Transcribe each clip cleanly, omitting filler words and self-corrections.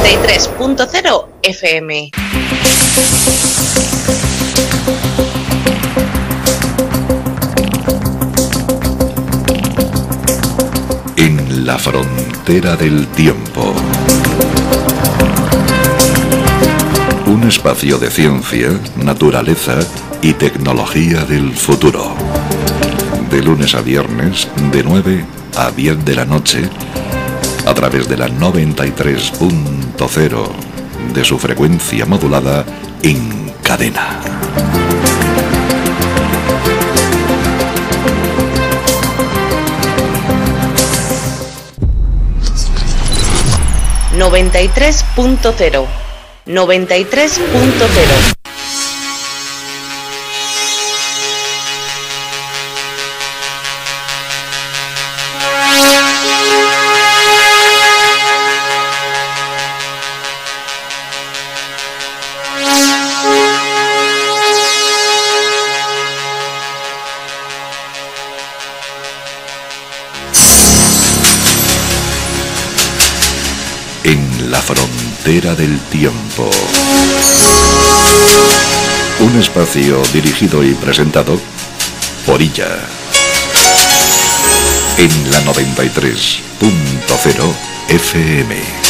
93.0 FM. En la frontera del tiempo. Un espacio de ciencia, naturaleza y tecnología del futuro. De lunes a viernes, de 9 a 10 de la noche, a través de la 93.0 de su frecuencia modulada en cadena. ...93.0... ...93.0... En la frontera del tiempo. Un espacio dirigido y presentado por ella. En la 93.0 FM.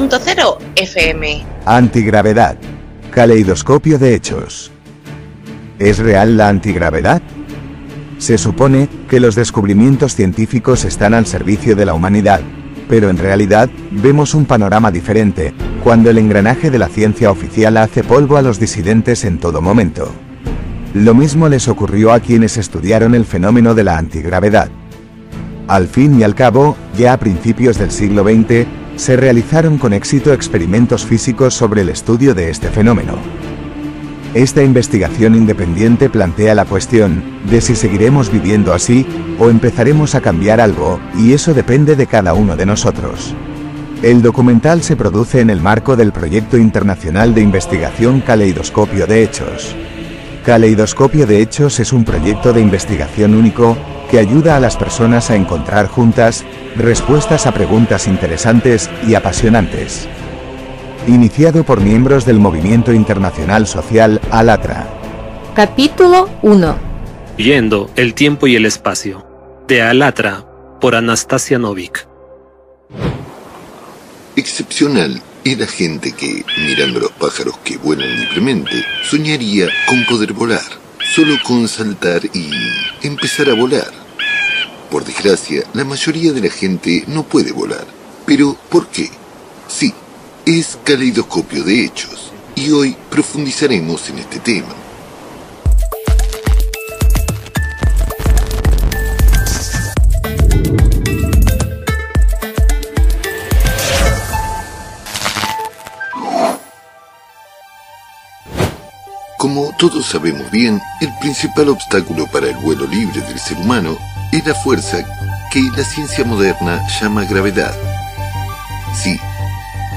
93.0 FM. Antigravedad. Caleidoscopio de hechos. ¿Es real la antigravedad? Se supone que los descubrimientos científicos están al servicio de la humanidad, pero en realidad vemos un panorama diferente, cuando el engranaje de la ciencia oficial hace polvo a los disidentes en todo momento. Lo mismo les ocurrió a quienes estudiaron el fenómeno de la antigravedad. Al fin y al cabo, ya a principios del siglo XX, se realizaron con éxito experimentos físicos sobre el estudio de este fenómeno. Esta investigación independiente plantea la cuestión de si seguiremos viviendo así, o empezaremos a cambiar algo, y eso depende de cada uno de nosotros. El documental se produce en el marco del proyecto internacional de investigación Caleidoscopio de Hechos. Caleidoscopio de Hechos es un proyecto de investigación único que ayuda a las personas a encontrar juntas respuestas a preguntas interesantes y apasionantes. Iniciado por miembros del movimiento internacional social ALLATRA. Capítulo 1. Viendo el tiempo y el espacio. De ALLATRA, por Anastasia Novik. Excepcional era gente que, mirando a los pájaros que vuelan libremente, soñaría con poder volar, solo con saltar y empezar a volar. Por desgracia, la mayoría de la gente no puede volar. ¿Pero por qué? Sí, es Caleidoscopio de Hechos, y hoy profundizaremos en este tema. Como todos sabemos bien, el principal obstáculo para el vuelo libre del ser humano es la fuerza que la ciencia moderna llama gravedad. Sí,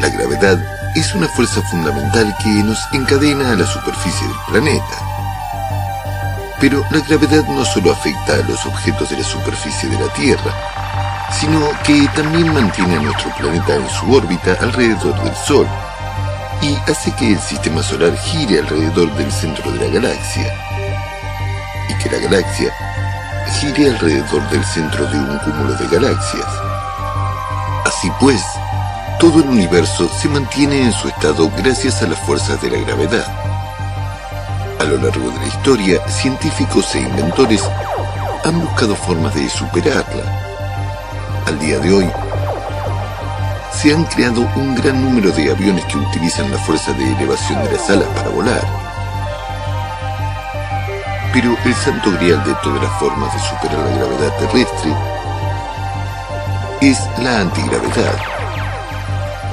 la gravedad es una fuerza fundamental que nos encadena a la superficie del planeta. Pero la gravedad no solo afecta a los objetos de la superficie de la Tierra, sino que también mantiene a nuestro planeta en su órbita alrededor del Sol, y hace que el sistema solar gire alrededor del centro de la galaxia, y que la galaxia gire alrededor del centro de un cúmulo de galaxias. Así pues, todo el universo se mantiene en su estado gracias a las fuerzas de la gravedad. A lo largo de la historia, científicos e inventores han buscado formas de superarla. Al día de hoy, se han creado un gran número de aviones que utilizan la fuerza de elevación de las alas para volar. Pero el santo grial de todas las formas de superar la gravedad terrestre es la antigravedad.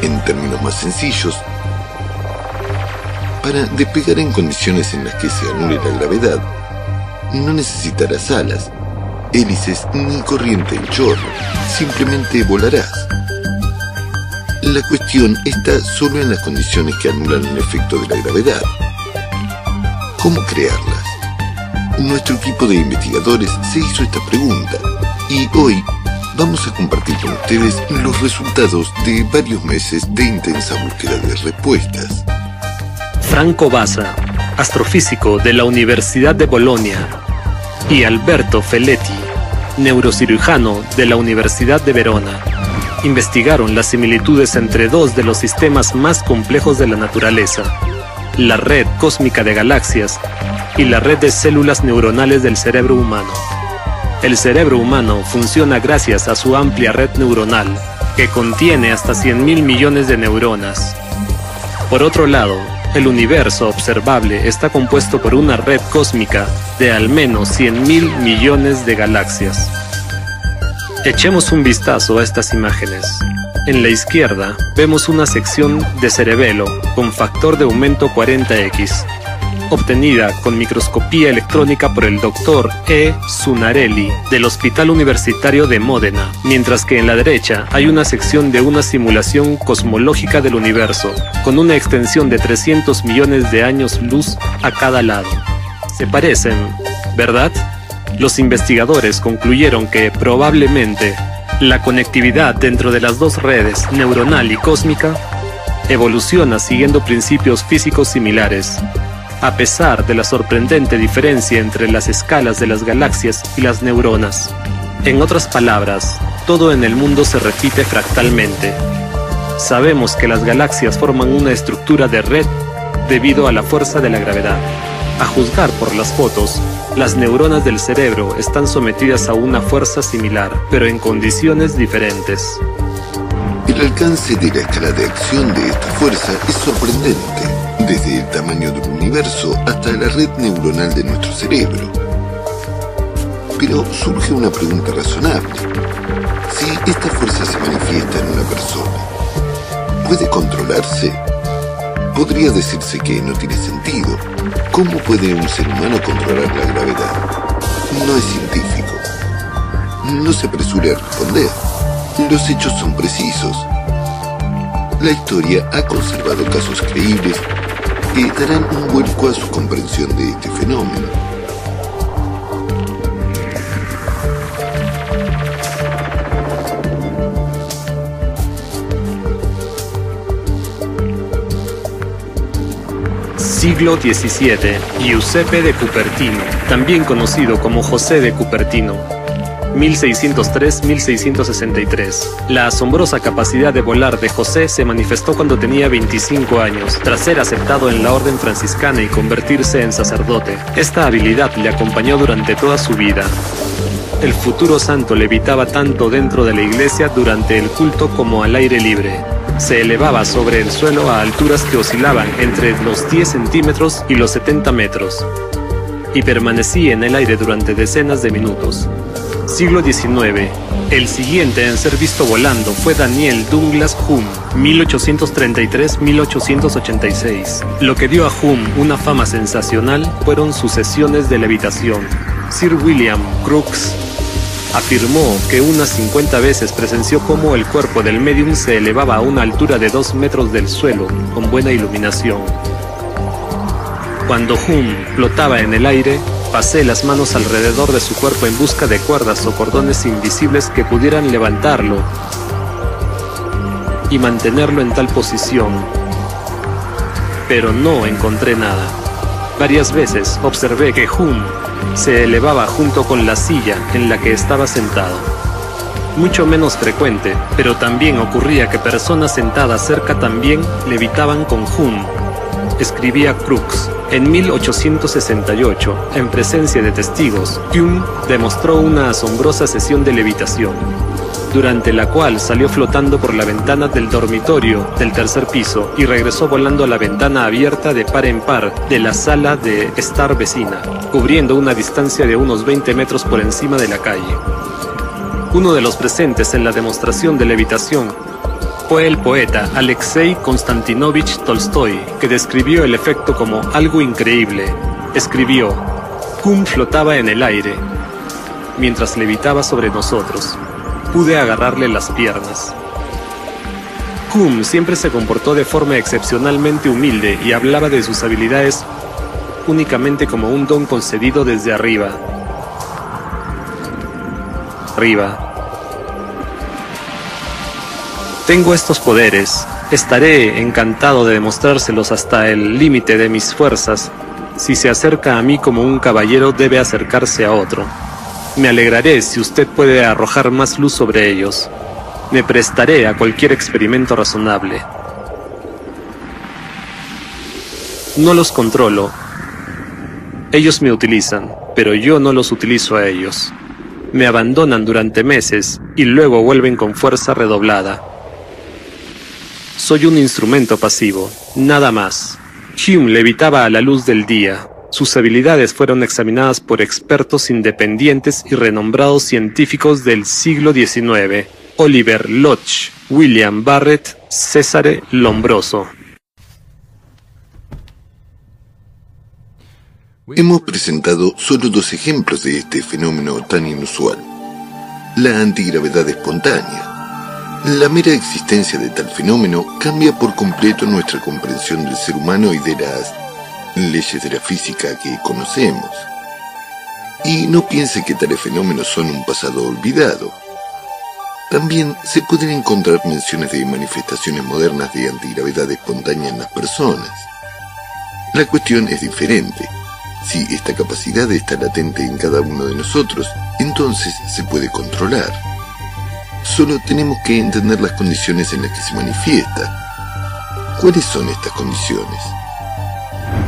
En términos más sencillos, para despegar en condiciones en las que se anule la gravedad, no necesitarás alas, hélices ni corriente en chorro, simplemente volarás. La cuestión está solo en las condiciones que anulan el efecto de la gravedad. ¿Cómo crearlas? Nuestro equipo de investigadores se hizo esta pregunta y hoy vamos a compartir con ustedes los resultados de varios meses de intensa búsqueda de respuestas. Franco Basa, astrofísico de la Universidad de Bolonia, y Alberto Feletti, neurocirujano de la Universidad de Verona, investigaron las similitudes entre dos de los sistemas más complejos de la naturaleza, la red cósmica de galaxias y la red de células neuronales del cerebro humano. El cerebro humano funciona gracias a su amplia red neuronal, que contiene hasta 100.000 millones de neuronas. Por otro lado, el universo observable está compuesto por una red cósmica de al menos 100.000 millones de galaxias. Echemos un vistazo a estas imágenes. En la izquierda vemos una sección de cerebelo con factor de aumento 40x, obtenida con microscopía electrónica por el Dr. E. Zunarelli del Hospital Universitario de Módena, mientras que en la derecha hay una sección de una simulación cosmológica del universo, con una extensión de 300 millones de años luz a cada lado. Se parecen, ¿verdad? Los investigadores concluyeron que, probablemente, la conectividad dentro de las dos redes, neuronal y cósmica, evoluciona siguiendo principios físicos similares, a pesar de la sorprendente diferencia entre las escalas de las galaxias y las neuronas. En otras palabras, todo en el mundo se repite fractalmente. Sabemos que las galaxias forman una estructura de red debido a la fuerza de la gravedad. A juzgar por las fotos, las neuronas del cerebro están sometidas a una fuerza similar, pero en condiciones diferentes. El alcance de la escala de acción de esta fuerza es sorprendente, desde el tamaño del universo hasta la red neuronal de nuestro cerebro. Pero surge una pregunta razonable. Si esta fuerza se manifiesta en una persona, ¿puede controlarse? Podría decirse que no tiene sentido. ¿Cómo puede un ser humano controlar la gravedad? No es científico. No se apresure a responder. Los hechos son precisos. La historia ha conservado casos creíbles que darán un vuelco a su comprensión de este fenómeno. Siglo XVII, Giuseppe de Cupertino, también conocido como José de Cupertino, 1603-1663. La asombrosa capacidad de volar de José se manifestó cuando tenía 25 años, tras ser aceptado en la orden franciscana y convertirse en sacerdote. Esta habilidad le acompañó durante toda su vida. El futuro santo levitaba tanto dentro de la iglesia durante el culto como al aire libre. Se elevaba sobre el suelo a alturas que oscilaban entre los 10 centímetros y los 70 metros, y permanecía en el aire durante decenas de minutos. Siglo XIX. El siguiente en ser visto volando fue Daniel Douglas Hume, 1833-1886. Lo que dio a Hume una fama sensacional fueron sus sesiones de levitación. Sir William Crookes afirmó que unas 50 veces presenció cómo el cuerpo del médium se elevaba a una altura de 2 metros del suelo, con buena iluminación. Cuando Hume flotaba en el aire, pasé las manos alrededor de su cuerpo en busca de cuerdas o cordones invisibles que pudieran levantarlo y mantenerlo en tal posición, pero no encontré nada. Varias veces observé que Hume se elevaba junto con la silla en la que estaba sentado. Mucho menos frecuente, pero también ocurría que personas sentadas cerca también levitaban con Hume, escribía Crookes. En 1868, en presencia de testigos, Hume demostró una asombrosa sesión de levitación, durante la cual salió flotando por la ventana del dormitorio del tercer piso y regresó volando a la ventana abierta de par en par de la sala de estar vecina, cubriendo una distancia de unos 20 metros por encima de la calle. Uno de los presentes en la demostración de levitación fue el poeta Alexei Konstantinovich Tolstoy, que describió el efecto como algo increíble. Escribió: Hume flotaba en el aire mientras levitaba sobre nosotros. Pude agarrarle las piernas. Kuhn siempre se comportó de forma excepcionalmente humilde y hablaba de sus habilidades únicamente como un don concedido desde arriba. Tengo estos poderes. Estaré encantado de demostrárselos hasta el límite de mis fuerzas. Si se acerca a mí como un caballero, debe acercarse a otro. Me alegraré si usted puede arrojar más luz sobre ellos. Me prestaré a cualquier experimento razonable. No los controlo. Ellos me utilizan, pero yo no los utilizo a ellos. Me abandonan durante meses y luego vuelven con fuerza redoblada. Soy un instrumento pasivo, nada más. Hume levitaba a la luz del día. Sus habilidades fueron examinadas por expertos independientes y renombrados científicos del siglo XIX. Oliver Lodge, William Barrett, Cesare Lombroso. Hemos presentado solo 2 ejemplos de este fenómeno tan inusual. La antigravedad espontánea. La mera existencia de tal fenómeno cambia por completo nuestra comprensión del ser humano y de las leyes de la física que conocemos. Y no piense que tales fenómenos son un pasado olvidado. También se pueden encontrar menciones de manifestaciones modernas de antigravedad espontánea en las personas. La cuestión es diferente. Si esta capacidad está latente en cada uno de nosotros, entonces se puede controlar. Solo tenemos que entender las condiciones en las que se manifiesta. ¿Cuáles son estas condiciones?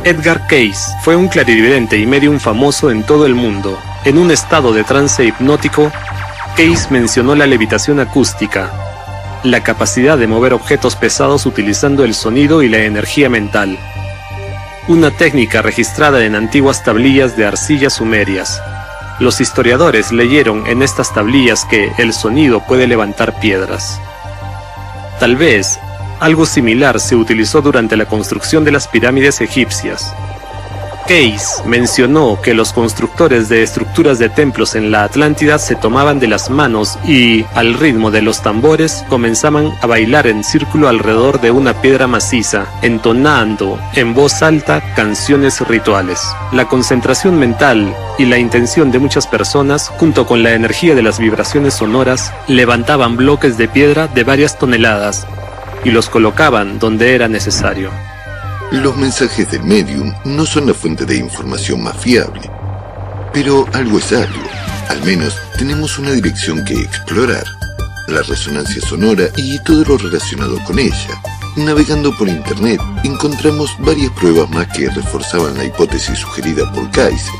Edgar Cayce fue un clarividente y medium famoso en todo el mundo. En un estado de trance hipnótico, Cayce mencionó la levitación acústica, la capacidad de mover objetos pesados utilizando el sonido y la energía mental. Una técnica registrada en antiguas tablillas de arcilla sumerias. Los historiadores leyeron en estas tablillas que el sonido puede levantar piedras. Tal vez, algo similar se utilizó durante la construcción de las pirámides egipcias. Cayce mencionó que los constructores de estructuras de templos en la Atlántida se tomaban de las manos y, al ritmo de los tambores, comenzaban a bailar en círculo alrededor de una piedra maciza, entonando en voz alta canciones rituales. La concentración mental y la intención de muchas personas, junto con la energía de las vibraciones sonoras, levantaban bloques de piedra de varias toneladas y los colocaban donde era necesario. Los mensajes del medium no son la fuente de información más fiable, pero algo es algo. Al menos tenemos una dirección que explorar, la resonancia sonora y todo lo relacionado con ella. Navegando por internet encontramos varias pruebas más que reforzaban la hipótesis sugerida por Cayce.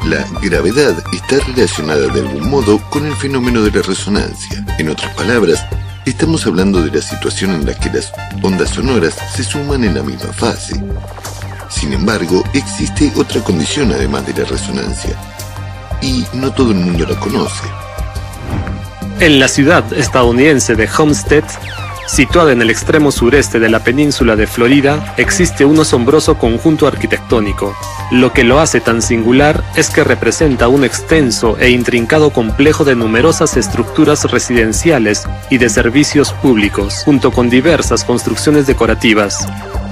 La gravedad está relacionada de algún modo con el fenómeno de la resonancia. En otras palabras, estamos hablando de la situación en la que las ondas sonoras se suman en la misma fase. Sin embargo, existe otra condición además de la resonancia, y no todo el mundo la conoce. En la ciudad estadounidense de Homestead, situada en el extremo sureste de la península de Florida, existe un asombroso conjunto arquitectónico. Lo que lo hace tan singular es que representa un extenso e intrincado complejo de numerosas estructuras residenciales y de servicios públicos, junto con diversas construcciones decorativas,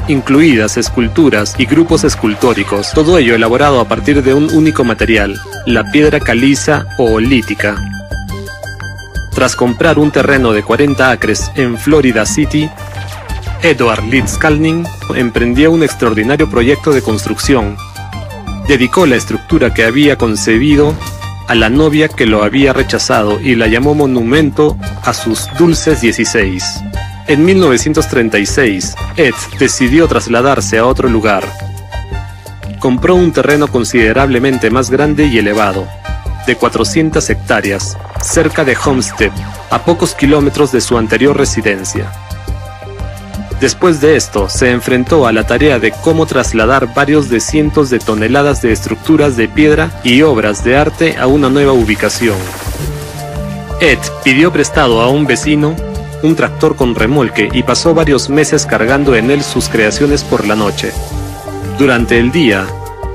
incluidas esculturas y grupos escultóricos, todo ello elaborado a partir de un único material, la piedra caliza o lítica. Tras comprar un terreno de 40 acres en Florida City, Edward Leeds Kalnin emprendió un extraordinario proyecto de construcción. Dedicó la estructura que había concebido a la novia que lo había rechazado y la llamó monumento a sus dulces 16. En 1936, Ed decidió trasladarse a otro lugar. Compró un terreno considerablemente más grande y elevado, de 400 hectáreas, cerca de Homestead, a pocos kilómetros de su anterior residencia. Después de esto, se enfrentó a la tarea de cómo trasladar varios de cientos de toneladas de estructuras de piedra y obras de arte a una nueva ubicación. Ed pidió prestado a un vecino un tractor con remolque y pasó varios meses cargando en él sus creaciones por la noche. Durante el día,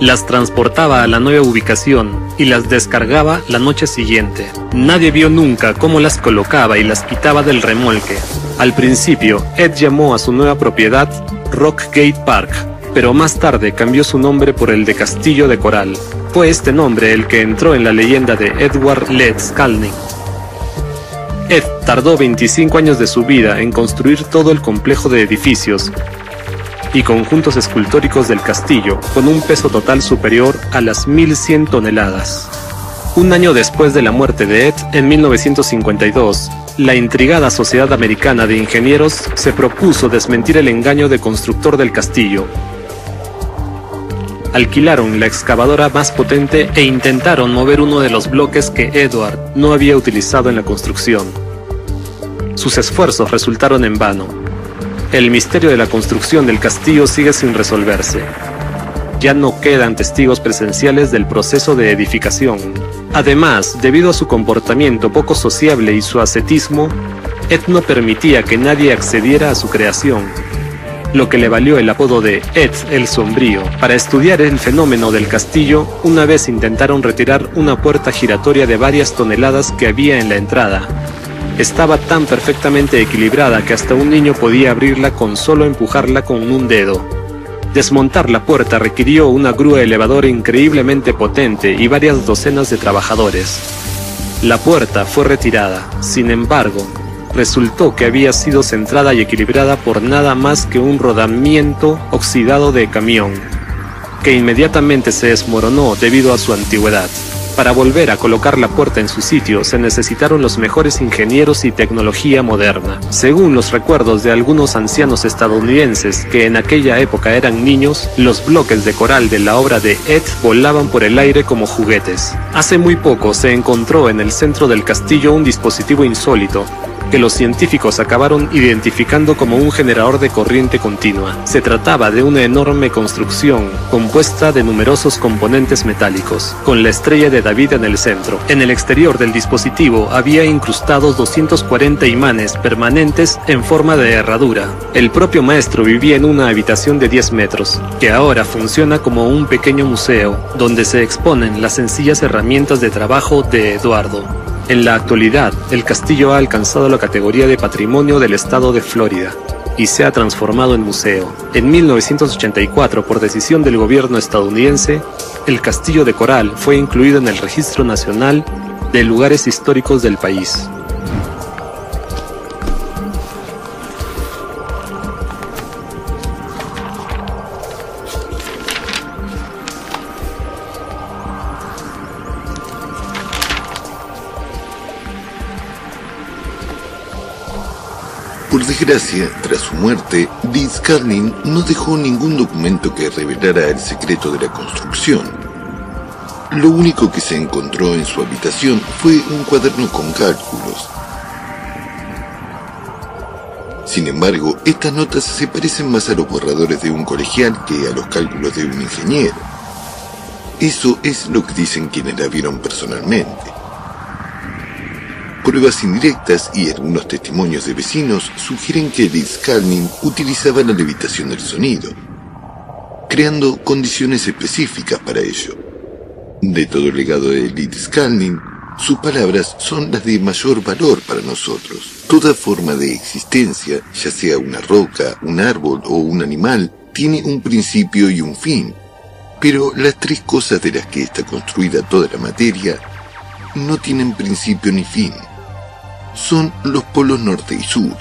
las transportaba a la nueva ubicación y las descargaba la noche siguiente. Nadie vio nunca cómo las colocaba y las quitaba del remolque. Al principio, Ed llamó a su nueva propiedad Rockgate Park, pero más tarde cambió su nombre por el de Castillo de Coral. Fue este nombre el que entró en la leyenda de Edward Leedskalnin. Ed tardó 25 años de su vida en construir todo el complejo de edificios y conjuntos escultóricos del castillo, con un peso total superior a las 1100 toneladas. Un año después de la muerte de Ed, en 1952, la intrigada Sociedad Americana de Ingenieros se propuso desmentir el engaño de constructor del castillo. Alquilaron la excavadora más potente e intentaron mover uno de los bloques que Edward no había utilizado en la construcción. Sus esfuerzos resultaron en vano. El misterio de la construcción del castillo sigue sin resolverse. Ya no quedan testigos presenciales del proceso de edificación. Además, debido a su comportamiento poco sociable y su ascetismo, Ed no permitía que nadie accediera a su creación, lo que le valió el apodo de Ed el Sombrío. Para estudiar el fenómeno del castillo, una vez intentaron retirar una puerta giratoria de varias toneladas que había en la entrada. Estaba tan perfectamente equilibrada que hasta un niño podía abrirla con solo empujarla con un dedo. Desmontar la puerta requirió una grúa elevadora increíblemente potente y varias docenas de trabajadores. La puerta fue retirada, sin embargo, resultó que había sido centrada y equilibrada por nada más que un rodamiento oxidado de camión, que inmediatamente se desmoronó debido a su antigüedad. Para volver a colocar la puerta en su sitio se necesitaron los mejores ingenieros y tecnología moderna. Según los recuerdos de algunos ancianos estadounidenses que en aquella época eran niños, los bloques de coral de la obra de Ed volaban por el aire como juguetes. Hace muy poco se encontró en el centro del castillo un dispositivo insólito, que los científicos acabaron identificando como un generador de corriente continua. Se trataba de una enorme construcción compuesta de numerosos componentes metálicos, con la estrella de David en el centro. En el exterior del dispositivo había incrustados 240 imanes permanentes en forma de herradura. El propio maestro vivía en una habitación de 10 metros, que ahora funciona como un pequeño museo, donde se exponen las sencillas herramientas de trabajo de Eduardo. En la actualidad, el castillo ha alcanzado la categoría de Patrimonio del Estado de Florida y se ha transformado en museo. En 1984, por decisión del gobierno estadounidense, el Castillo de Coral fue incluido en el Registro Nacional de Lugares Históricos del país. Por desgracia, tras su muerte, Leedskalnin no dejó ningún documento que revelara el secreto de la construcción. Lo único que se encontró en su habitación fue un cuaderno con cálculos. Sin embargo, estas notas se parecen más a los borradores de un colegial que a los cálculos de un ingeniero. Eso es lo que dicen quienes la vieron personalmente. Pruebas indirectas y algunos testimonios de vecinos sugieren que Leedskalnin utilizaba la levitación del sonido, creando condiciones específicas para ello. De todo el legado de Leedskalnin, sus palabras son las de mayor valor para nosotros. Toda forma de existencia, ya sea una roca, un árbol o un animal, tiene un principio y un fin, pero las tres cosas de las que está construida toda la materia no tienen principio ni fin. Son los polos norte y sur,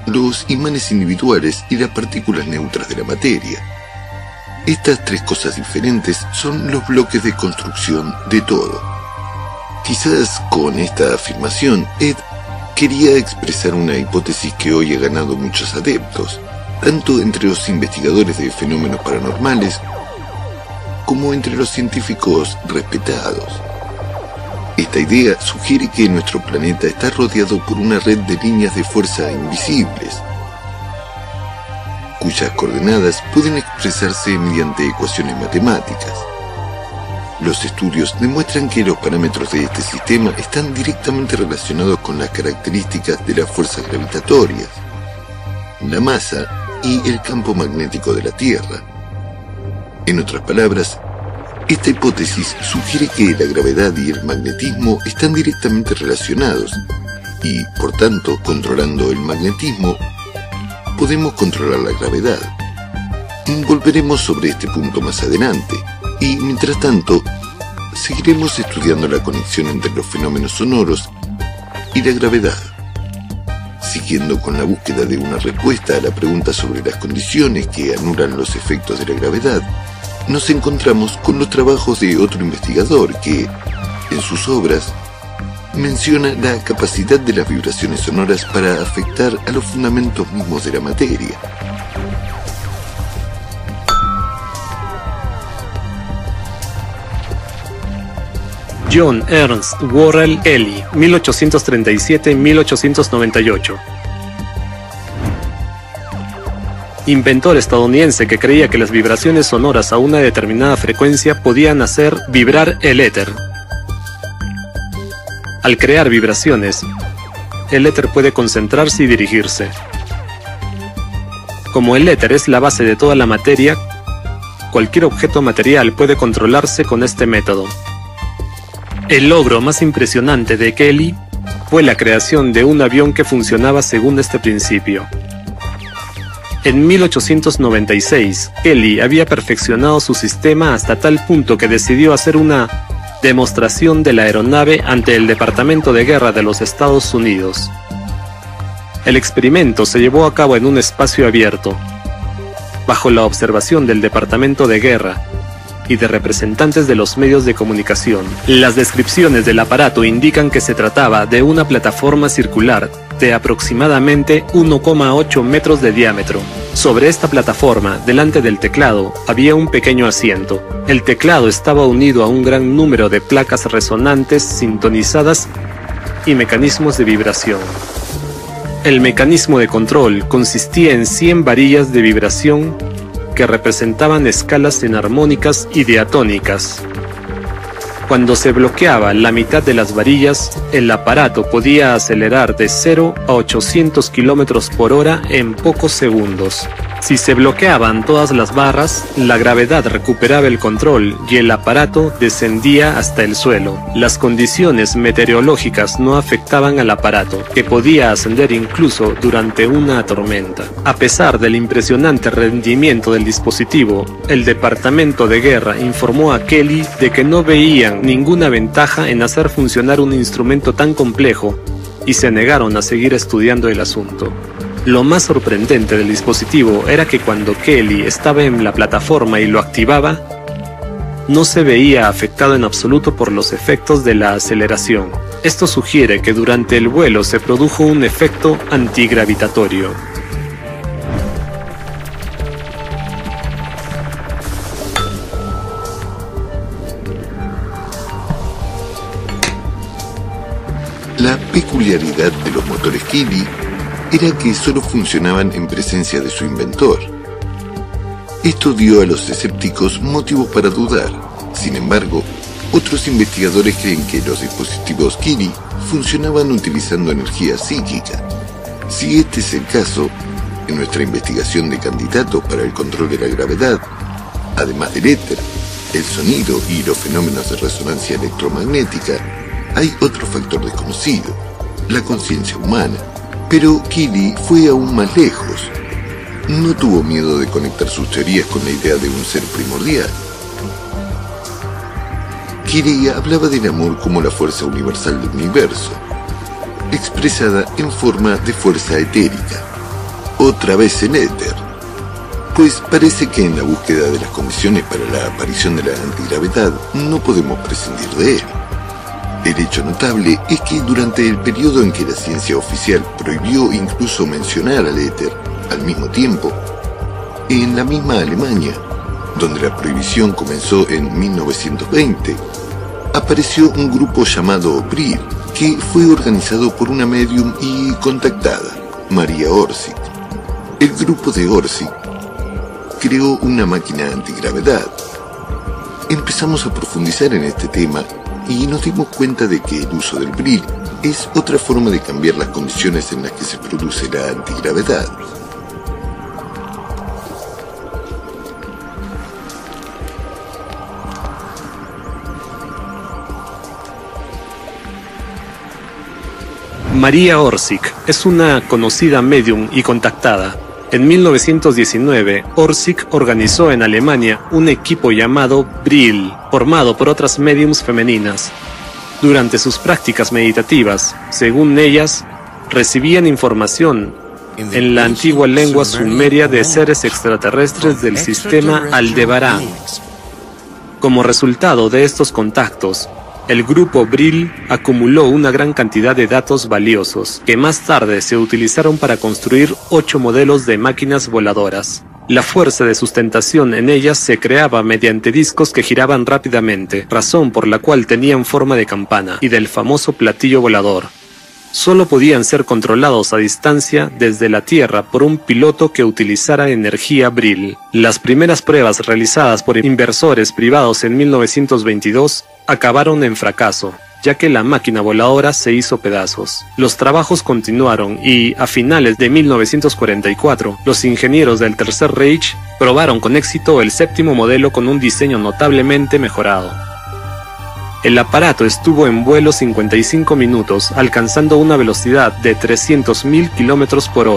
los imanes individuales y las partículas neutras de la materia. Estas tres cosas diferentes son los bloques de construcción de todo. Quizás con esta afirmación, Ed quería expresar una hipótesis que hoy ha ganado muchos adeptos, tanto entre los investigadores de fenómenos paranormales como entre los científicos respetados. Esta idea sugiere que nuestro planeta está rodeado por una red de líneas de fuerza invisibles, cuyas coordenadas pueden expresarse mediante ecuaciones matemáticas. Los estudios demuestran que los parámetros de este sistema están directamente relacionados con las características de las fuerzas gravitatorias, la masa y el campo magnético de la Tierra. En otras palabras, Esta hipótesis sugiere que la gravedad y el magnetismo están directamente relacionados y, por tanto, controlando el magnetismo, podemos controlar la gravedad. Volveremos sobre este punto más adelante y, mientras tanto, seguiremos estudiando la conexión entre los fenómenos sonoros y la gravedad. Siguiendo con la búsqueda de una respuesta a la pregunta sobre las condiciones que anulan los efectos de la gravedad, nos encontramos con los trabajos de otro investigador que, en sus obras, menciona la capacidad de las vibraciones sonoras para afectar a los fundamentos mismos de la materia. John Ernst Worrell Kelly, 1837-1898. Inventor estadounidense que creía que las vibraciones sonoras a una determinada frecuencia podían hacer vibrar el éter. Al crear vibraciones, el éter puede concentrarse y dirigirse. Como el éter es la base de toda la materia, cualquier objeto material puede controlarse con este método. El logro más impresionante de Kelly fue la creación de un avión que funcionaba según este principio. En 1896, Kelly había perfeccionado su sistema hasta tal punto que decidió hacer una demostración de la aeronave ante el Departamento de Guerra de los Estados Unidos. El experimento se llevó a cabo en un espacio abierto, bajo la observación del Departamento de Guerra y de representantes de los medios de comunicación. Las descripciones del aparato indican que se trataba de una plataforma circular de aproximadamente 1,8 metros de diámetro. Sobre esta plataforma, delante del teclado, había un pequeño asiento. El teclado estaba unido a un gran número de placas resonantes sintonizadas y mecanismos de vibración. El mecanismo de control consistía en 100 varillas de vibración que representaban escalas enarmónicas y diatónicas. Cuando se bloqueaba la mitad de las varillas, el aparato podía acelerar de 0 a 800 km por hora en pocos segundos. Si se bloqueaban todas las barras, la gravedad recuperaba el control y el aparato descendía hasta el suelo. Las condiciones meteorológicas no afectaban al aparato, que podía ascender incluso durante una tormenta. A pesar del impresionante rendimiento del dispositivo, el Departamento de Guerra informó a Kelly de que no veían ninguna ventaja en hacer funcionar un instrumento tan complejo y se negaron a seguir estudiando el asunto. Lo más sorprendente del dispositivo era que cuando Kelly estaba en la plataforma y lo activaba, no se veía afectado en absoluto por los efectos de la aceleración. Esto sugiere que durante el vuelo se produjo un efecto antigravitatorio. La peculiaridad de los motores Kelly era que solo funcionaban en presencia de su inventor. Esto dio a los escépticos motivos para dudar. Sin embargo, otros investigadores creen que los dispositivos Kelly funcionaban utilizando energía psíquica. Si este es el caso, en nuestra investigación de candidatos para el control de la gravedad, además del éter, el sonido y los fenómenos de resonancia electromagnética, hay otro factor desconocido, la conciencia humana. Pero Kelly fue aún más lejos. No tuvo miedo de conectar sus teorías con la idea de un ser primordial. Kelly hablaba del amor como la fuerza universal del universo, expresada en forma de fuerza etérica. Otra vez el éter. Pues parece que en la búsqueda de las condiciones para la aparición de la antigravedad no podemos prescindir de él. El hecho notable es que durante el periodo en que la ciencia oficial prohibió incluso mencionar al éter al mismo tiempo, en la misma Alemania, donde la prohibición comenzó en 1920, apareció un grupo llamado Brill, que fue organizado por una médium y contactada, María Orsic. El grupo de Orsic creó una máquina antigravedad. Empezamos a profundizar en este tema y nos dimos cuenta de que el uso del Brill es otra forma de cambiar las condiciones en las que se produce la antigravedad. María Orsic es una conocida medium y contactada. En 1919, Orsic organizó en Alemania un equipo llamado Brill, formado por otras mediums femeninas. Durante sus prácticas meditativas, según ellas, recibían información en la antigua lengua sumeria de seres extraterrestres del sistema Aldebarán. Como resultado de estos contactos, el grupo Brill acumuló una gran cantidad de datos valiosos, que más tarde se utilizaron para construir 8 modelos de máquinas voladoras. La fuerza de sustentación en ellas se creaba mediante discos que giraban rápidamente, razón por la cual tenían forma de campana y del famoso platillo volador. Solo podían ser controlados a distancia desde la Tierra por un piloto que utilizara energía Brill. Las primeras pruebas realizadas por inversores privados en 1922 acabaron en fracaso, ya que la máquina voladora se hizo pedazos. Los trabajos continuaron y, a finales de 1944, los ingenieros del Tercer Reich probaron con éxito el 7º modelo con un diseño notablemente mejorado. El aparato estuvo en vuelo 55 minutos, alcanzando una velocidad de 300.000 km por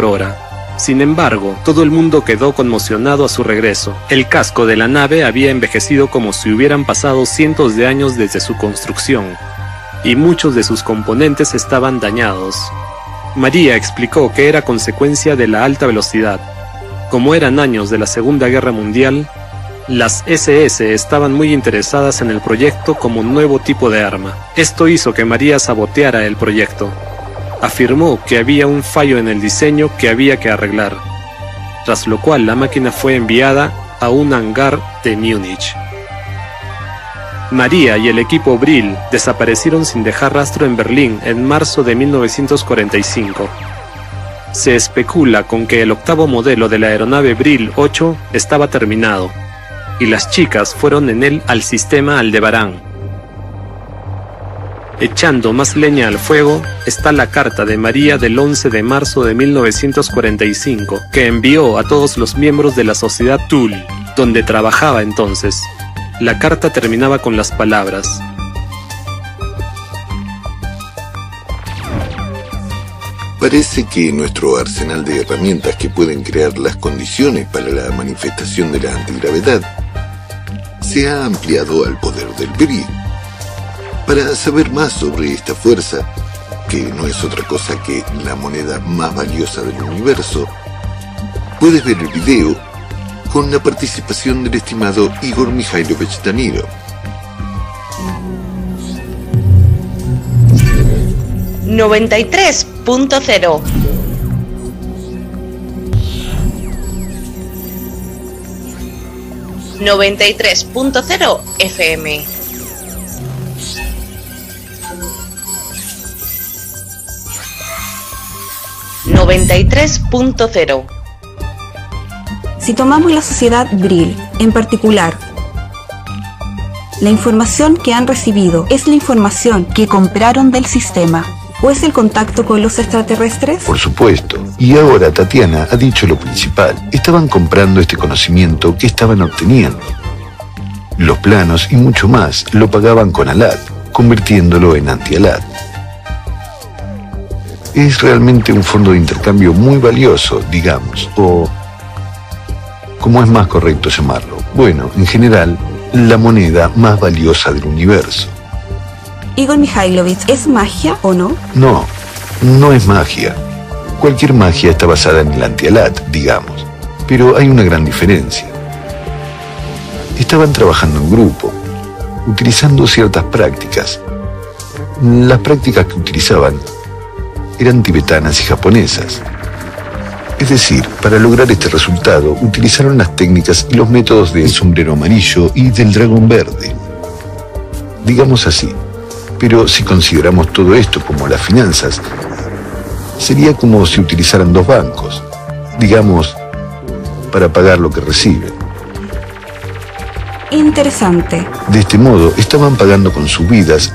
hora. Sin embargo, todo el mundo quedó conmocionado a su regreso. El casco de la nave había envejecido como si hubieran pasado cientos de años desde su construcción, y muchos de sus componentes estaban dañados. María explicó que era consecuencia de la alta velocidad. Como eran años de la Segunda Guerra Mundial, las SS estaban muy interesadas en el proyecto como nuevo tipo de arma. Esto hizo que María saboteara el proyecto. Afirmó que había un fallo en el diseño que había que arreglar, tras lo cual la máquina fue enviada a un hangar de Múnich. María y el equipo Brill desaparecieron sin dejar rastro en Berlín en marzo de 1945. Se especula con que el 8º modelo de la aeronave Brill 8 estaba terminado, y las chicas fueron en él al sistema Aldebarán. Echando más leña al fuego está la carta de María del 11 de marzo de 1945, que envió a todos los miembros de la sociedad Thule, donde trabajaba entonces. La carta terminaba con las palabras: Parece que nuestro arsenal de herramientas que pueden crear las condiciones para la manifestación de la antigravedad se ha ampliado al poder del Brill. Para saber más sobre esta fuerza, que no es otra cosa que la moneda más valiosa del universo, puedes ver el video con la participación del estimado Igor Mikhailovich Danilov. .0 93.0 FM. .0. Si tomamos la sociedad Brill, en particular, la información que han recibido es la información que compraron del sistema, ¿o es el contacto con los extraterrestres? Por supuesto. Y ahora Tatiana ha dicho lo principal. Estaban comprando este conocimiento que estaban obteniendo. Los planos y mucho más lo pagaban con ALAT, convirtiéndolo en anti-ALAT. Es realmente un fondo de intercambio muy valioso, digamos, o ¿cómo es más correcto llamarlo? Bueno, en general, la moneda más valiosa del universo. Igor Mikhailovich, ¿es magia o no? No, no es magia. Cualquier magia está basada en el anti-ALAT, digamos, pero hay una gran diferencia. Estaban trabajando en grupo, utilizando ciertas prácticas. Las prácticas que utilizaban eran tibetanas y japonesas. Es decir, para lograr este resultado, utilizaron las técnicas y los métodos del sombrero amarillo y del dragón verde. Digamos así. Pero si consideramos todo esto como las finanzas, sería como si utilizaran dos bancos, digamos, para pagar lo que reciben. Interesante. De este modo, estaban pagando con sus vidas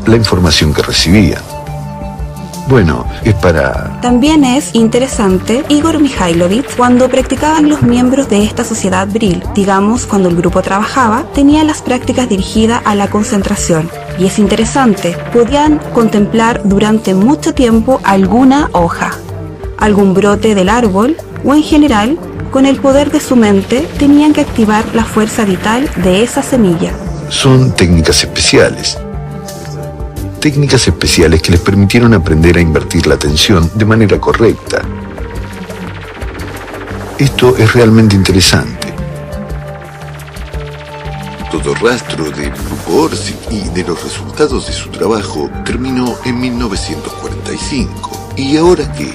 la información que recibían. Bueno, es para... También es interesante Igor Mikhailovich cuando practicaban los miembros de esta sociedad Brill. Digamos, cuando el grupo trabajaba, tenía las prácticas dirigidas a la concentración. Y es interesante, podían contemplar durante mucho tiempo alguna hoja, algún brote del árbol o en general, con el poder de su mente, tenían que activar la fuerza vital de esa semilla. Son técnicas especiales. Técnicas especiales que les permitieron aprender a invertir la atención de manera correcta. Esto es realmente interesante. Todo rastro del grupo Orsic y de los resultados de su trabajo terminó en 1945. ¿Y ahora qué?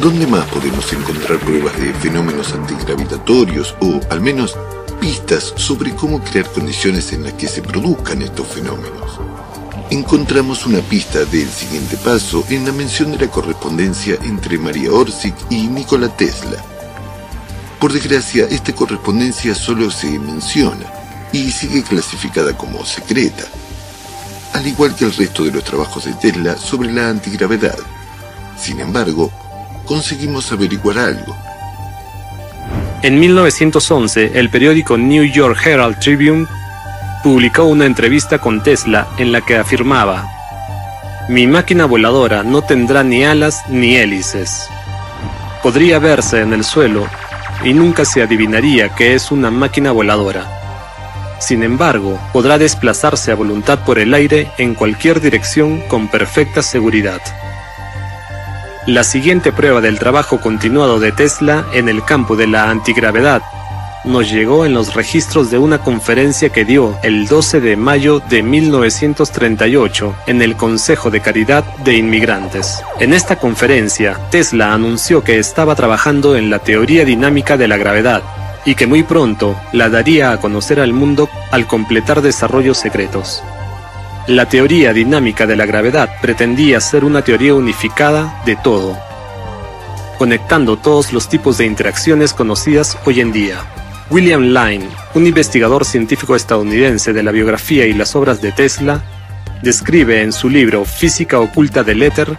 ¿Dónde más podemos encontrar pruebas de fenómenos antigravitatorios o, al menos, pistas sobre cómo crear condiciones en las que se produzcan estos fenómenos? Encontramos una pista del siguiente paso en la mención de la correspondencia entre María Orsic y Nikola Tesla. Por desgracia, esta correspondencia solo se menciona y sigue clasificada como secreta, al igual que el resto de los trabajos de Tesla sobre la antigravedad. Sin embargo, conseguimos averiguar algo. En 1911, el periódico New York Herald Tribune publicó una entrevista con Tesla en la que afirmaba: "Mi máquina voladora no tendrá ni alas ni hélices. Podría verse en el suelo y nunca se adivinaría que es una máquina voladora. Sin embargo, podrá desplazarse a voluntad por el aire en cualquier dirección con perfecta seguridad". La siguiente prueba del trabajo continuado de Tesla en el campo de la antigravedad nos llegó en los registros de una conferencia que dio el 12 de mayo de 1938 en el Consejo de Caridad de Inmigrantes. En esta conferencia, Tesla anunció que estaba trabajando en la teoría dinámica de la gravedad y que muy pronto la daría a conocer al mundo al completar desarrollos secretos. La teoría dinámica de la gravedad pretendía ser una teoría unificada de todo, conectando todos los tipos de interacciones conocidas hoy en día. William Lane, un investigador científico estadounidense de la biografía y las obras de Tesla, describe en su libro Física oculta del éter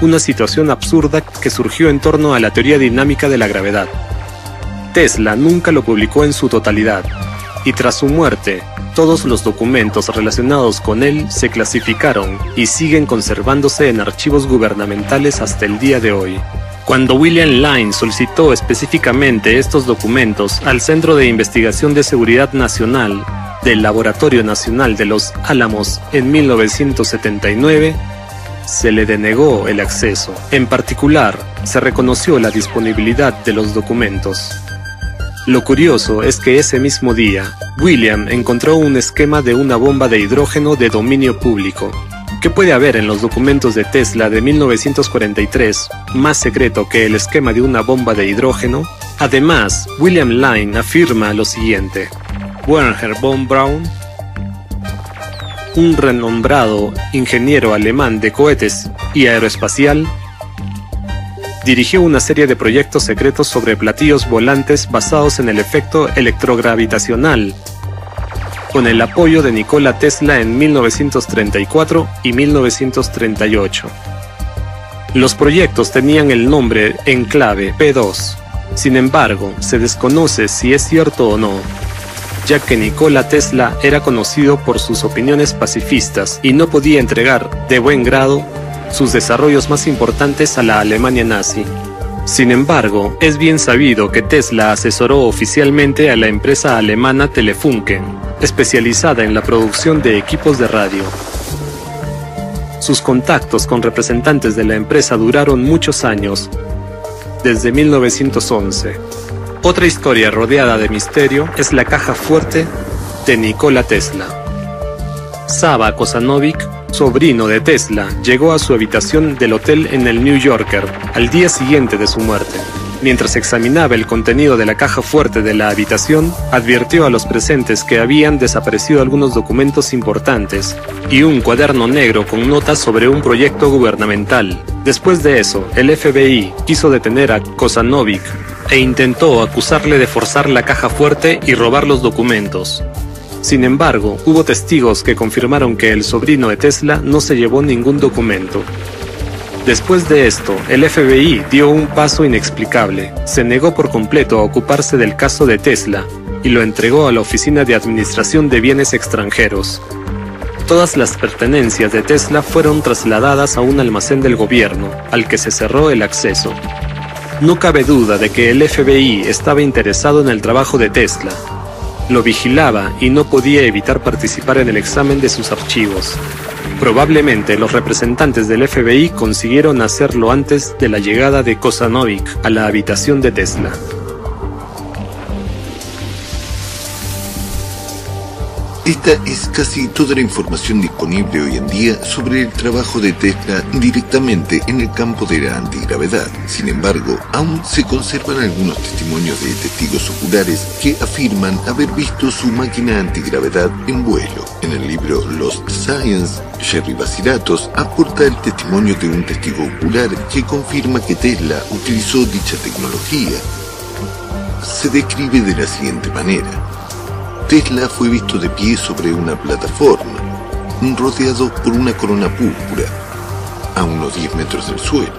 una situación absurda que surgió en torno a la teoría dinámica de la gravedad. Tesla nunca lo publicó en su totalidad, y tras su muerte, todos los documentos relacionados con él se clasificaron y siguen conservándose en archivos gubernamentales hasta el día de hoy. Cuando William Lane solicitó específicamente estos documentos al Centro de Investigación de Seguridad Nacional del Laboratorio Nacional de Los Álamos en 1979, se le denegó el acceso. En particular, se reconoció la disponibilidad de los documentos. Lo curioso es que ese mismo día, William encontró un esquema de una bomba de hidrógeno de dominio público. ¿Qué puede haber en los documentos de Tesla de 1943 más secreto que el esquema de una bomba de hidrógeno? Además, William Lane afirma lo siguiente: Werner von Braun, un renombrado ingeniero alemán de cohetes y aeroespacial, dirigió una serie de proyectos secretos sobre platillos volantes basados en el efecto electrogravitacional, con el apoyo de Nikola Tesla en 1934 y 1938. Los proyectos tenían el nombre en clave P2. Sin embargo, se desconoce si es cierto o no, ya que Nikola Tesla era conocido por sus opiniones pacifistas y no podía entregar de buen grado sus desarrollos más importantes a la Alemania nazi. Sin embargo, es bien sabido que Tesla asesoró oficialmente a la empresa alemana Telefunken, especializada en la producción de equipos de radio. Sus contactos con representantes de la empresa duraron muchos años, desde 1911. Otra historia rodeada de misterio es la caja fuerte de Nikola Tesla. Sava Kozanovic, sobrino de Tesla, llegó a su habitación del hotel en el New Yorker al día siguiente de su muerte. Mientras examinaba el contenido de la caja fuerte de la habitación, advirtió a los presentes que habían desaparecido algunos documentos importantes y un cuaderno negro con notas sobre un proyecto gubernamental. Después de eso, el FBI quiso detener a Kozanovic e intentó acusarle de forzar la caja fuerte y robar los documentos. Sin embargo, hubo testigos que confirmaron que el sobrino de Tesla no se llevó ningún documento. Después de esto, el FBI dio un paso inexplicable. Se negó por completo a ocuparse del caso de Tesla y lo entregó a la Oficina de Administración de Bienes Extranjeros. Todas las pertenencias de Tesla fueron trasladadas a un almacén del gobierno, al que se cerró el acceso. No cabe duda de que el FBI estaba interesado en el trabajo de Tesla. Lo vigilaba y no podía evitar participar en el examen de sus archivos. Probablemente los representantes del FBI consiguieron hacerlo antes de la llegada de Kosanovic a la habitación de Tesla. Esta es casi toda la información disponible hoy en día sobre el trabajo de Tesla directamente en el campo de la antigravedad. Sin embargo, aún se conservan algunos testimonios de testigos oculares que afirman haber visto su máquina antigravedad en vuelo. En el libro Lost Science, Jerry Basilatos aporta el testimonio de un testigo ocular que confirma que Tesla utilizó dicha tecnología. Se describe de la siguiente manera. Tesla fue visto de pie sobre una plataforma, rodeado por una corona púrpura, a unos 10 metros del suelo.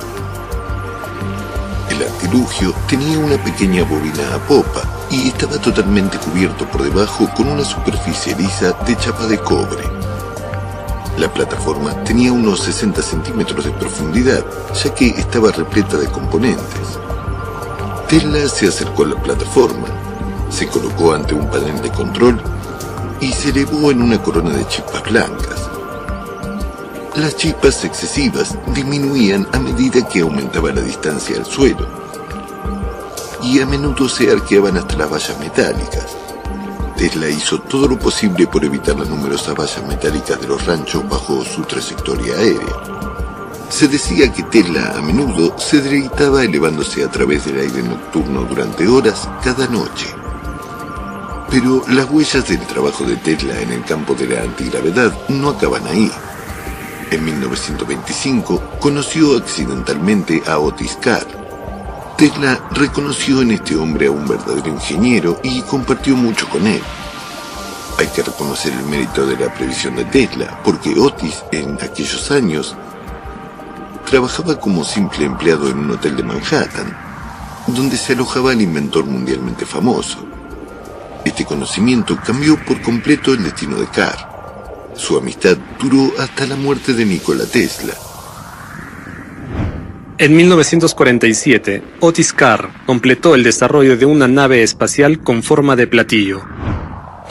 El artilugio tenía una pequeña bobina a popa y estaba totalmente cubierto por debajo con una superficie lisa de chapa de cobre. La plataforma tenía unos 60 centímetros de profundidad, ya que estaba repleta de componentes. Tesla se acercó a la plataforma, se colocó ante un panel de control y se elevó en una corona de chispas blancas. Las chispas excesivas disminuían a medida que aumentaba la distancia al suelo y a menudo se arqueaban hasta las vallas metálicas. Tesla hizo todo lo posible por evitar las numerosas vallas metálicas de los ranchos bajo su trayectoria aérea. Se decía que Tesla a menudo se deleitaba elevándose a través del aire nocturno durante horas cada noche. Pero las huellas del trabajo de Tesla en el campo de la antigravedad no acaban ahí. En 1925 conoció accidentalmente a Otis Carr. Tesla reconoció en este hombre a un verdadero ingeniero y compartió mucho con él. Hay que reconocer el mérito de la previsión de Tesla, porque Otis en aquellos años trabajaba como simple empleado en un hotel de Manhattan, donde se alojaba el inventor mundialmente famoso. Este conocimiento cambió por completo el destino de Carr. Su amistad duró hasta la muerte de Nikola Tesla. En 1947, Otis Carr completó el desarrollo de una nave espacial con forma de platillo.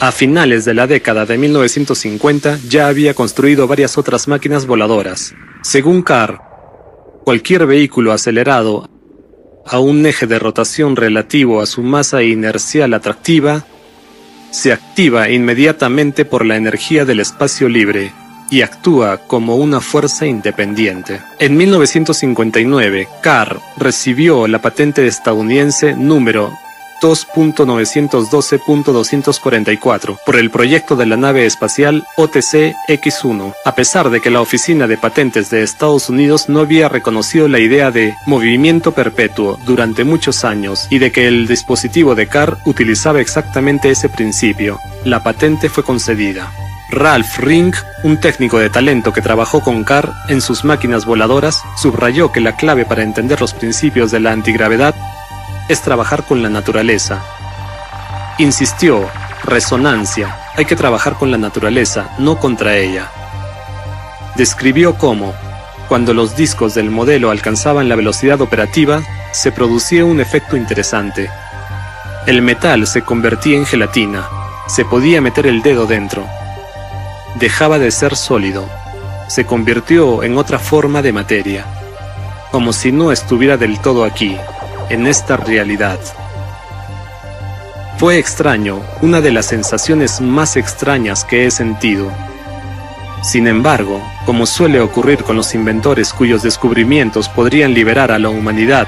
A finales de la década de 1950 ya había construido varias otras máquinas voladoras. Según Carr, cualquier vehículo acelerado a un eje de rotación relativo a su masa inercial atractiva se activa inmediatamente por la energía del espacio libre y actúa como una fuerza independiente. En 1959, Carr recibió la patente estadounidense número 2.912.244 por el proyecto de la nave espacial OTC-X1, a pesar de que la Oficina de Patentes de Estados Unidos no había reconocido la idea de movimiento perpetuo durante muchos años y de que el dispositivo de Carr utilizaba exactamente ese principio. La patente fue concedida. Ralph Ring, un técnico de talento que trabajó con Carr en sus máquinas voladoras, subrayó que la clave para entender los principios de la antigravedad es trabajar con la naturaleza. Insistió, resonancia, hay que trabajar con la naturaleza, no contra ella. Describió cómo, cuando los discos del modelo alcanzaban la velocidad operativa, se producía un efecto interesante. El metal se convertía en gelatina, se podía meter el dedo dentro. Dejaba de ser sólido, se convirtió en otra forma de materia, como si no estuviera del todo aquí, en esta realidad. Fue extraño, una de las sensaciones más extrañas que he sentido. Sin embargo, como suele ocurrir con los inventores cuyos descubrimientos podrían liberar a la humanidad,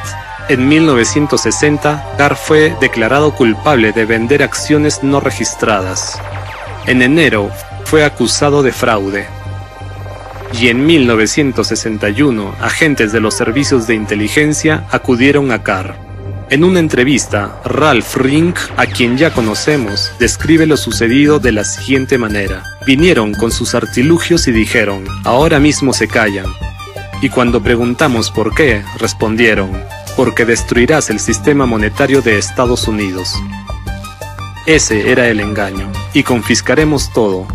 en 1960, Carr fue declarado culpable de vender acciones no registradas. En enero, fue acusado de fraude. Y en 1961, agentes de los servicios de inteligencia acudieron a Carr. En una entrevista, Ralph Ring, a quien ya conocemos, describe lo sucedido de la siguiente manera. Vinieron con sus artilugios y dijeron, ahora mismo se callan. Y cuando preguntamos por qué, respondieron: porque destruirás el sistema monetario de Estados Unidos. Ese era el engaño, y confiscaremos todo.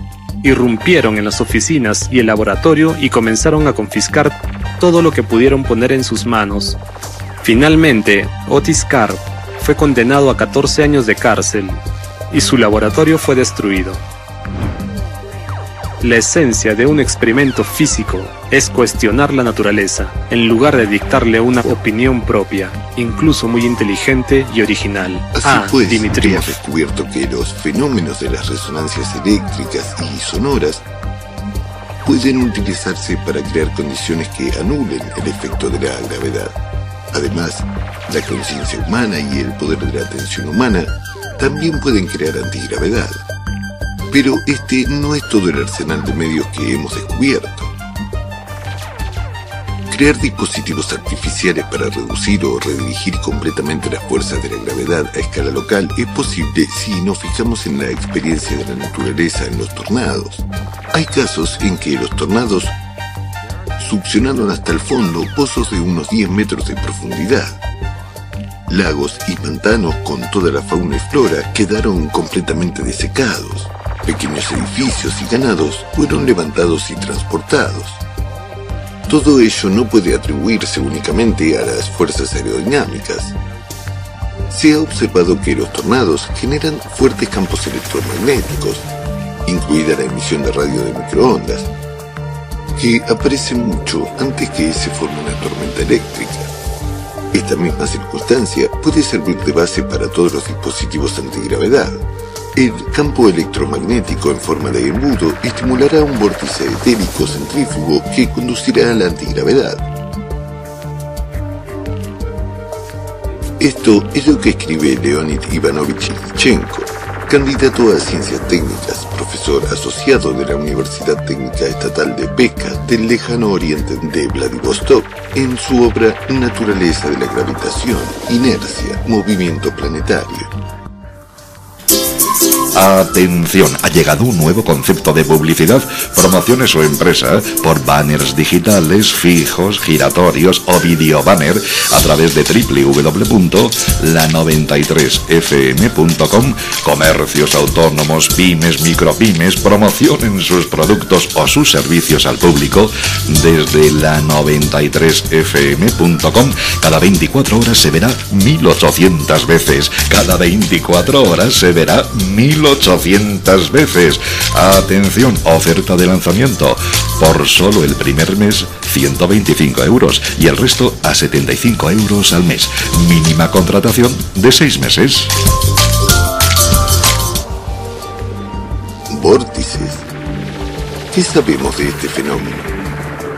Irrumpieron en las oficinas y el laboratorio y comenzaron a confiscar todo lo que pudieron poner en sus manos. Finalmente, Otis Karp fue condenado a 14 años de cárcel y su laboratorio fue destruido. La esencia de un experimento físico es cuestionar la naturaleza, en lugar de dictarle una opinión propia, incluso muy inteligente y original. Así pues, Dmitriev. hemos descubierto que los fenómenos de las resonancias eléctricas y sonoras pueden utilizarse para crear condiciones que anulen el efecto de la gravedad. Además, la conciencia humana y el poder de la atención humana también pueden crear antigravedad. Pero este no es todo el arsenal de medios que hemos descubierto. Crear dispositivos artificiales para reducir o redirigir completamente las fuerzas de la gravedad a escala local es posible si nos fijamos en la experiencia de la naturaleza en los tornados. Hay casos en que los tornados succionaron hasta el fondo pozos de unos 10 metros de profundidad. Lagos y pantanos con toda la fauna y flora quedaron completamente desecados. Pequeños edificios y ganados fueron levantados y transportados. Todo ello no puede atribuirse únicamente a las fuerzas aerodinámicas. Se ha observado que los tornados generan fuertes campos electromagnéticos, incluida la emisión de radio de microondas, que aparece mucho antes que se forme una tormenta eléctrica. Esta misma circunstancia puede servir de base para todos los dispositivos antigravedad. El campo electromagnético en forma de embudo estimulará un vórtice etérico centrífugo que conducirá a la antigravedad. Esto es lo que escribe Leonid Ivanovich Ilyichenko, candidato a Ciencias Técnicas, profesor asociado de la Universidad Técnica Estatal de Pesca del lejano oriente de Vladivostok, en su obra Naturaleza de la gravitación, inercia, movimiento planetario. Atención, ha llegado un nuevo concepto de publicidad, promociones su empresa por banners digitales, fijos, giratorios o video banner a través de www.la93fm.com. Comercios autónomos, pymes, micropymes promocionen sus productos o sus servicios al público desde la93fm.com. Cada 24 horas se verá 1800 veces. Cada 24 horas se verá 1800 veces. Atención, oferta de lanzamiento. Por solo el primer mes, 125 euros y el resto a 75 euros al mes. Mínima contratación de 6 meses. Vórtices. ¿Qué sabemos de este fenómeno?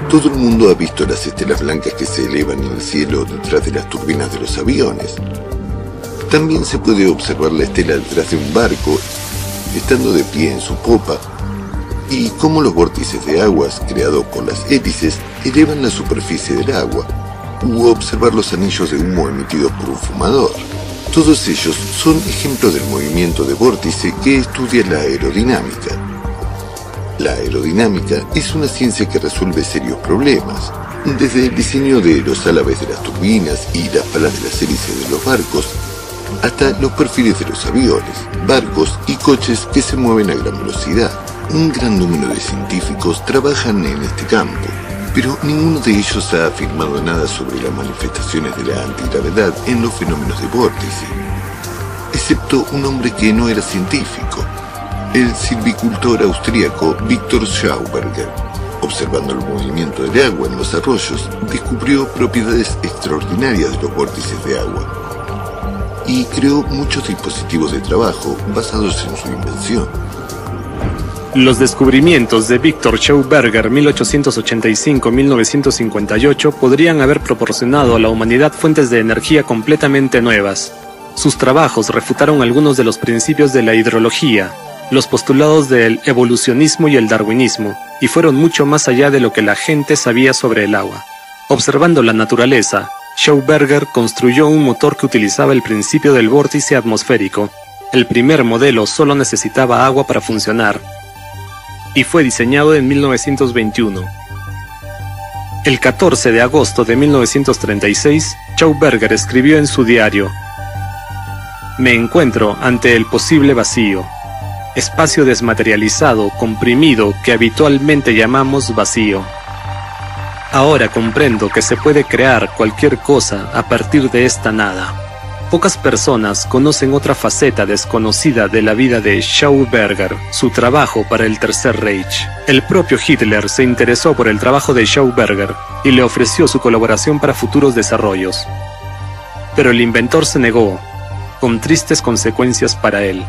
Todo el mundo ha visto las estelas blancas que se elevan en el cielo detrás de las turbinas de los aviones. También se puede observar la estela detrás de un barco, estando de pie en su popa, y cómo los vórtices de aguas creados por las hélices elevan la superficie del agua, u observar los anillos de humo emitidos por un fumador. Todos ellos son ejemplos del movimiento de vórtice que estudia la aerodinámica. La aerodinámica es una ciencia que resuelve serios problemas, desde el diseño de los álabes de las turbinas y las palas de las hélices de los barcos, hasta los perfiles de los aviones, barcos y coches que se mueven a gran velocidad. Un gran número de científicos trabajan en este campo, pero ninguno de ellos ha afirmado nada sobre las manifestaciones de la antigravedad en los fenómenos de vórtice, excepto un hombre que no era científico, el silvicultor austríaco Viktor Schauberger. Observando el movimiento del agua en los arroyos, descubrió propiedades extraordinarias de los vórtices de agua y creó muchos dispositivos de trabajo basados en su invención. Los descubrimientos de Viktor Schauberger 1885-1958 podrían haber proporcionado a la humanidad fuentes de energía completamente nuevas. Sus trabajos refutaron algunos de los principios de la hidrología, los postulados del evolucionismo y el darwinismo, y fueron mucho más allá de lo que la gente sabía sobre el agua. Observando la naturaleza, Schauberger construyó un motor que utilizaba el principio del vórtice atmosférico. El primer modelo solo necesitaba agua para funcionar, y fue diseñado en 1921. El 14 de agosto de 1936, Schauberger escribió en su diario: "Me encuentro ante el posible vacío, espacio desmaterializado, comprimido, que habitualmente llamamos vacío. Ahora comprendo que se puede crear cualquier cosa a partir de esta nada". Pocas personas conocen otra faceta desconocida de la vida de Schauberger, su trabajo para el Tercer Reich. El propio Hitler se interesó por el trabajo de Schauberger y le ofreció su colaboración para futuros desarrollos. Pero el inventor se negó, con tristes consecuencias para él.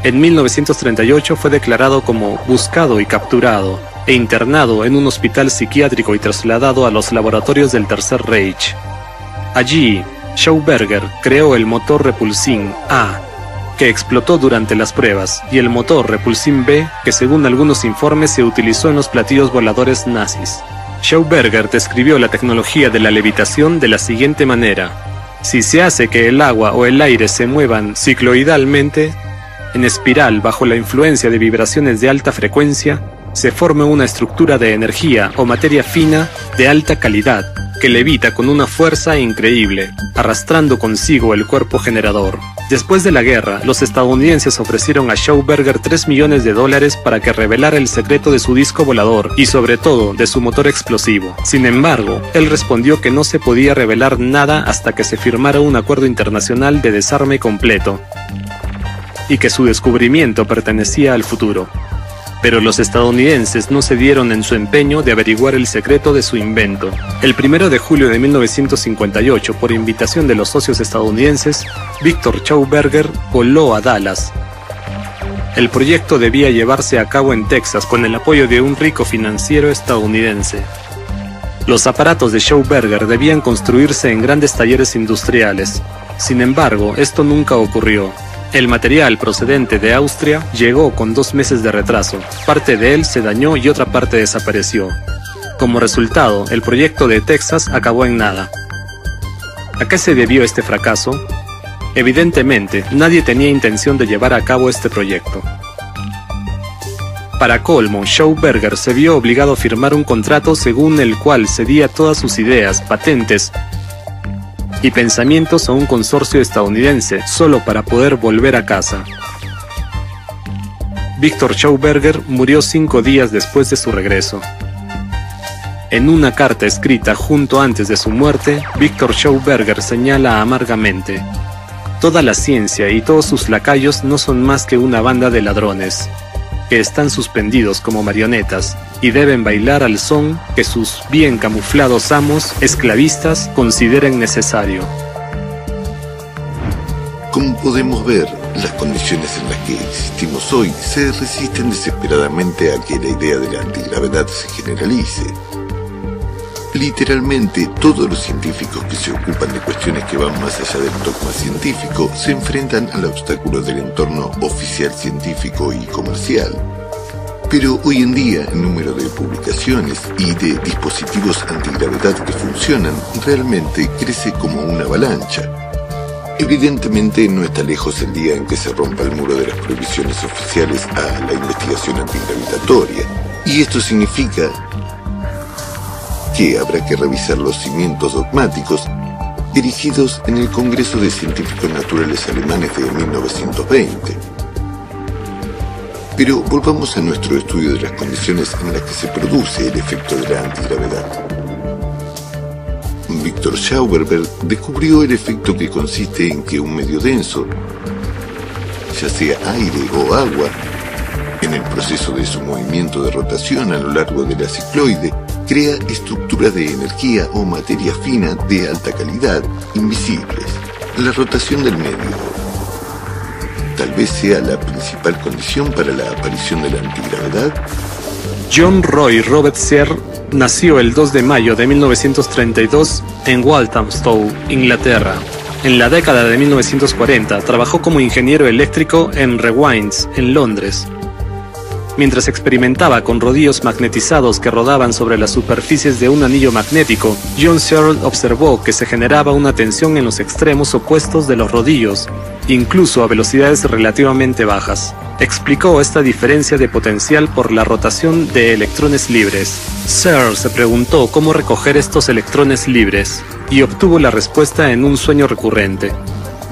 En 1938 fue declarado como buscado y capturado, e internado en un hospital psiquiátrico y trasladado a los laboratorios del Tercer Reich. Allí, Schauberger creó el motor Repulsin A, que explotó durante las pruebas, y el motor Repulsin B, que según algunos informes se utilizó en los platillos voladores nazis. Schauberger describió la tecnología de la levitación de la siguiente manera: si se hace que el agua o el aire se muevan cicloidalmente, en espiral bajo la influencia de vibraciones de alta frecuencia, se forma una estructura de energía o materia fina de alta calidad, que levita con una fuerza increíble, arrastrando consigo el cuerpo generador. Después de la guerra, los estadounidenses ofrecieron a Schauberger $3 millones para que revelara el secreto de su disco volador y sobre todo de su motor explosivo. Sin embargo, él respondió que no se podía revelar nada hasta que se firmara un acuerdo internacional de desarme completo y que su descubrimiento pertenecía al futuro. Pero los estadounidenses no cedieron en su empeño de averiguar el secreto de su invento. El 1 de julio de 1958, por invitación de los socios estadounidenses, Victor Schauberger voló a Dallas. El proyecto debía llevarse a cabo en Texas con el apoyo de un rico financiero estadounidense. Los aparatos de Schauberger debían construirse en grandes talleres industriales. Sin embargo, esto nunca ocurrió. El material procedente de Austria llegó con 2 meses de retraso. Parte de él se dañó y otra parte desapareció. Como resultado, el proyecto de Texas acabó en nada. ¿A qué se debió este fracaso? Evidentemente, nadie tenía intención de llevar a cabo este proyecto. Para colmo, Schauberger se vio obligado a firmar un contrato según el cual cedía todas sus ideas, patentes y pensamientos a un consorcio estadounidense, solo para poder volver a casa. Victor Schauberger murió 5 días después de su regreso. En una carta escrita justo antes de su muerte, Victor Schauberger señala amargamente: "Toda la ciencia y todos sus lacayos no son más que una banda de ladrones, que están suspendidos como marionetas y deben bailar al son que sus bien camuflados amos esclavistas consideren necesario". Como podemos ver, las condiciones en las que existimos hoy se resisten desesperadamente a que la idea de la antigravedad se generalice. Literalmente, todos los científicos que se ocupan de cuestiones que van más allá del dogma científico se enfrentan al obstáculo del entorno oficial científico y comercial. Pero hoy en día el número de publicaciones y de dispositivos antigravedad que funcionan realmente crece como una avalancha. Evidentemente no está lejos el día en que se rompa el muro de las prohibiciones oficiales a la investigación antigravitatoria. Y esto significa que habrá que revisar los cimientos dogmáticos erigidos en el Congreso de Científicos Naturales Alemanes de 1920. Pero volvamos a nuestro estudio de las condiciones en las que se produce el efecto de la antigravedad. Victor Schauberger descubrió el efecto que consiste en que un medio denso, ya sea aire o agua, en el proceso de su movimiento de rotación a lo largo de la cicloide, crea estructuras de energía o materia fina de alta calidad, invisibles. La rotación del medio tal vez sea la principal condición para la aparición de la antigravedad. John Roy Robert Sear nació el 2 de mayo de 1932 en Walthamstow, Inglaterra. En la década de 1940 trabajó como ingeniero eléctrico en Rewinds, en Londres. Mientras experimentaba con rodillos magnetizados que rodaban sobre las superficies de un anillo magnético, John Searle observó que se generaba una tensión en los extremos opuestos de los rodillos, incluso a velocidades relativamente bajas. explicó esta diferencia de potencial por la rotación de electrones libres. Searle se preguntó cómo recoger estos electrones libres y obtuvo la respuesta en un sueño recurrente,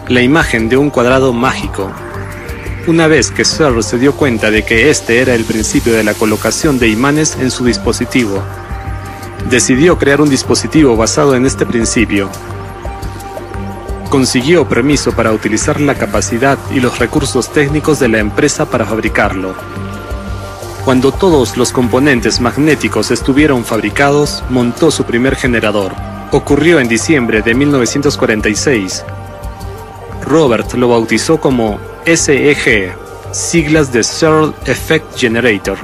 la imagen de un cuadrado mágico. Una vez que Searle se dio cuenta de que este era el principio de la colocación de imanes en su dispositivo, decidió crear un dispositivo basado en este principio. Consiguió permiso para utilizar la capacidad y los recursos técnicos de la empresa para fabricarlo. Cuando todos los componentes magnéticos estuvieron fabricados, montó su primer generador. Ocurrió en diciembre de 1946. Robert lo bautizó como SEG, siglas de Searle Effect Generator,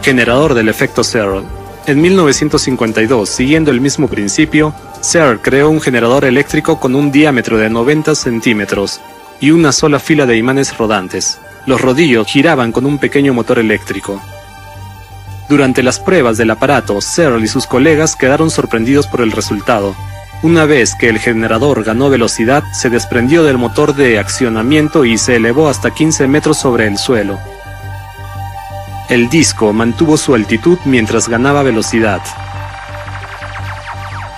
generador del efecto Searle. En 1952, siguiendo el mismo principio, Searle creó un generador eléctrico con un diámetro de 90 centímetros y una sola fila de imanes rodantes. Los rodillos giraban con un pequeño motor eléctrico. Durante las pruebas del aparato, Searle y sus colegas quedaron sorprendidos por el resultado. Una vez que el generador ganó velocidad, se desprendió del motor de accionamiento y se elevó hasta 15 metros sobre el suelo. El disco mantuvo su altitud mientras ganaba velocidad.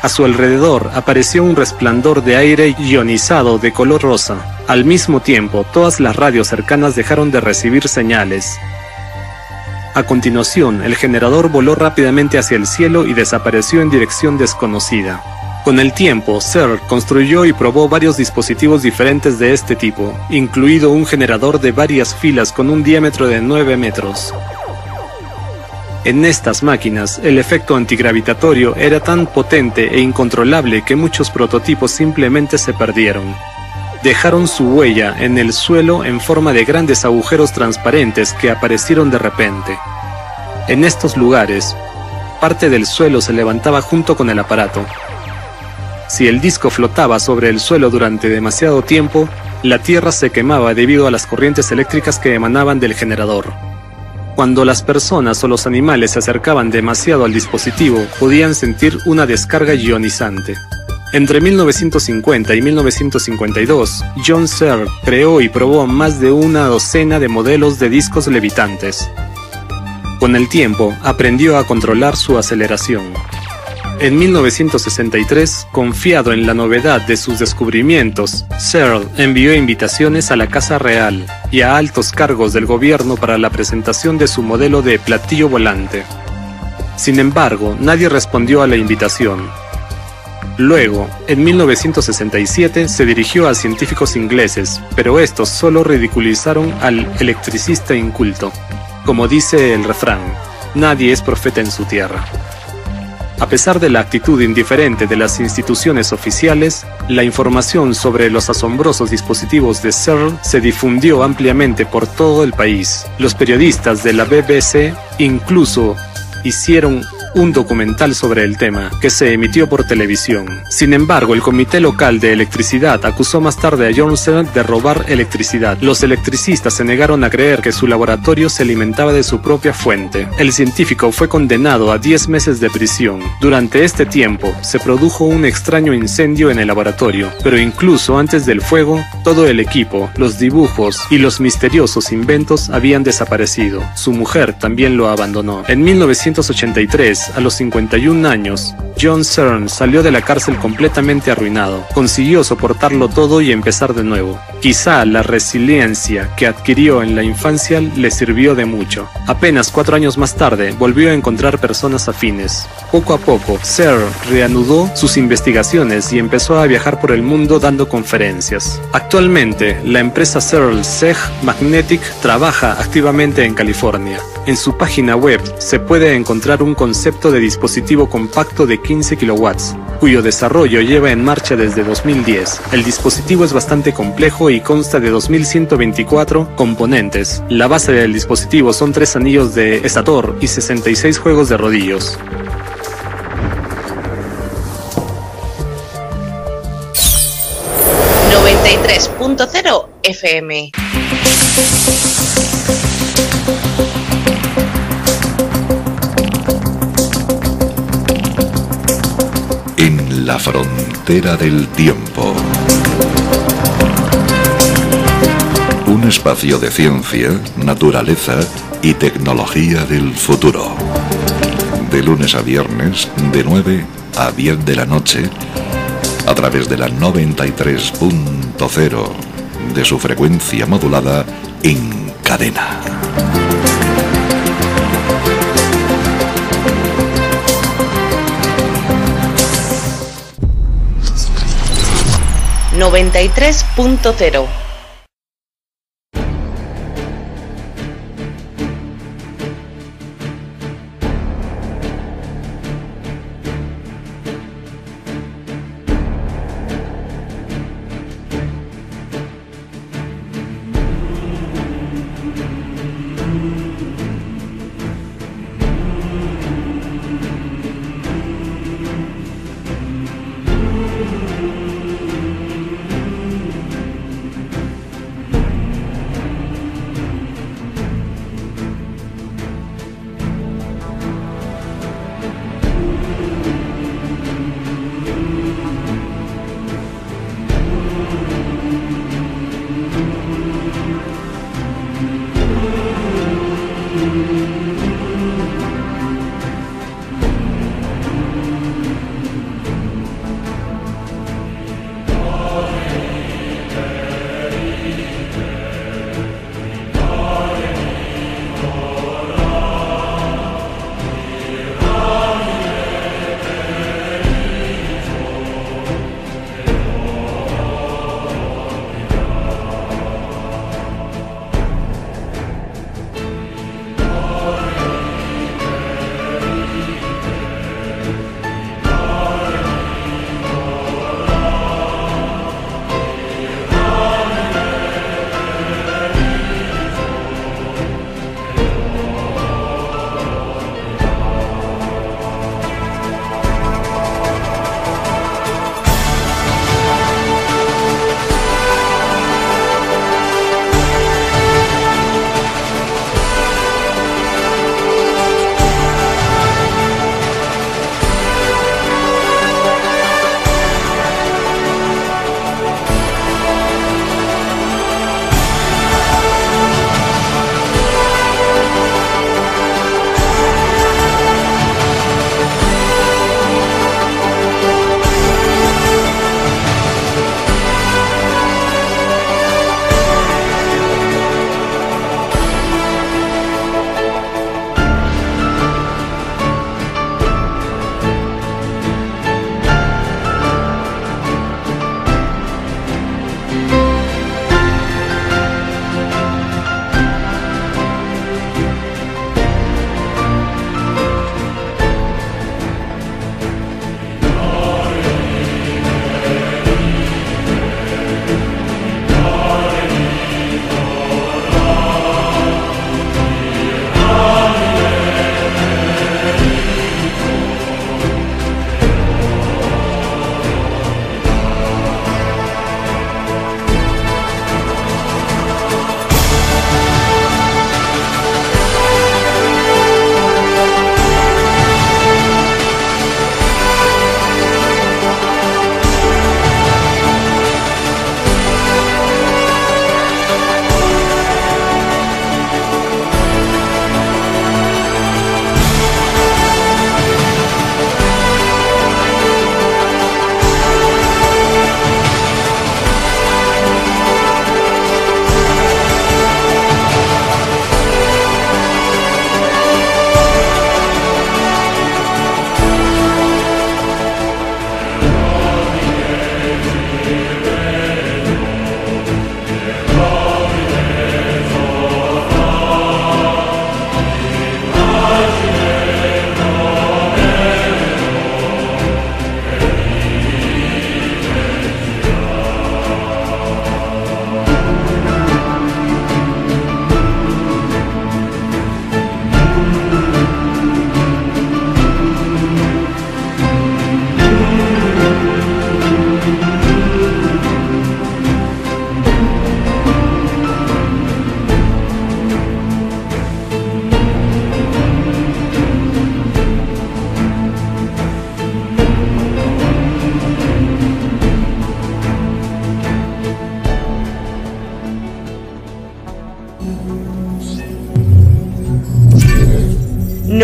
A su alrededor apareció un resplandor de aire ionizado de color rosa. Al mismo tiempo, todas las radios cercanas dejaron de recibir señales. A continuación, el generador voló rápidamente hacia el cielo y desapareció en dirección desconocida. Con el tiempo, Searle construyó y probó varios dispositivos diferentes de este tipo, incluido un generador de varias filas con un diámetro de 9 metros. En estas máquinas, el efecto antigravitatorio era tan potente e incontrolable que muchos prototipos simplemente se perdieron. Dejaron su huella en el suelo en forma de grandes agujeros transparentes que aparecieron de repente. En estos lugares, parte del suelo se levantaba junto con el aparato. Si el disco flotaba sobre el suelo durante demasiado tiempo, la tierra se quemaba debido a las corrientes eléctricas que emanaban del generador. Cuando las personas o los animales se acercaban demasiado al dispositivo, podían sentir una descarga ionizante. Entre 1950 y 1952, John Searle creó y probó más de una docena de modelos de discos levitantes. Con el tiempo, aprendió a controlar su aceleración. En 1963, confiado en la novedad de sus descubrimientos, Searle envió invitaciones a la Casa Real y a altos cargos del gobierno para la presentación de su modelo de platillo volante. Sin embargo, nadie respondió a la invitación. Luego, en 1967, se dirigió a científicos ingleses, pero estos solo ridiculizaron al electricista inculto. Como dice el refrán, nadie es profeta en su tierra. A pesar de la actitud indiferente de las instituciones oficiales, la información sobre los asombrosos dispositivos de Searle se difundió ampliamente por todo el país. Los periodistas de la BBC incluso hicieron un documental sobre el tema, que se emitió por televisión. Sin embargo, el Comité Local de Electricidad acusó más tarde a John Searle de robar electricidad. Los electricistas se negaron a creer que su laboratorio se alimentaba de su propia fuente. El científico fue condenado a 10 meses de prisión. Durante este tiempo, se produjo un extraño incendio en el laboratorio, pero incluso antes del fuego, todo el equipo, los dibujos y los misteriosos inventos habían desaparecido. Su mujer también lo abandonó. En 1983, a los 51 años, John Searle salió de la cárcel completamente arruinado. Consiguió soportarlo todo y empezar de nuevo. Quizá la resiliencia que adquirió en la infancia le sirvió de mucho. Apenas 4 años más tarde, volvió a encontrar personas afines. Poco a poco, Searle reanudó sus investigaciones y empezó a viajar por el mundo dando conferencias. Actualmente, la empresa Searle SEG Magnetic trabaja activamente en California. En su página web se puede encontrar un concepto de dispositivo compacto de 15 kilowatts, cuyo desarrollo lleva en marcha desde 2010. El dispositivo es bastante complejo y consta de 2124 componentes. La base del dispositivo son 3 anillos de estator y 66 juegos de rodillos. .0 FM. En la frontera del tiempo. Un espacio de ciencia, naturaleza y tecnología del futuro. De lunes a viernes, de 9 a 10 de la noche, a través de la 93.0 de su frecuencia modulada en cadena. ...93.0.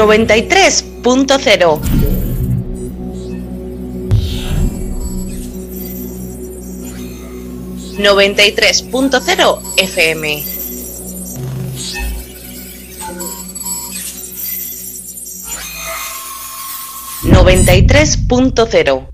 93.0. 93.0 FM. 93.0.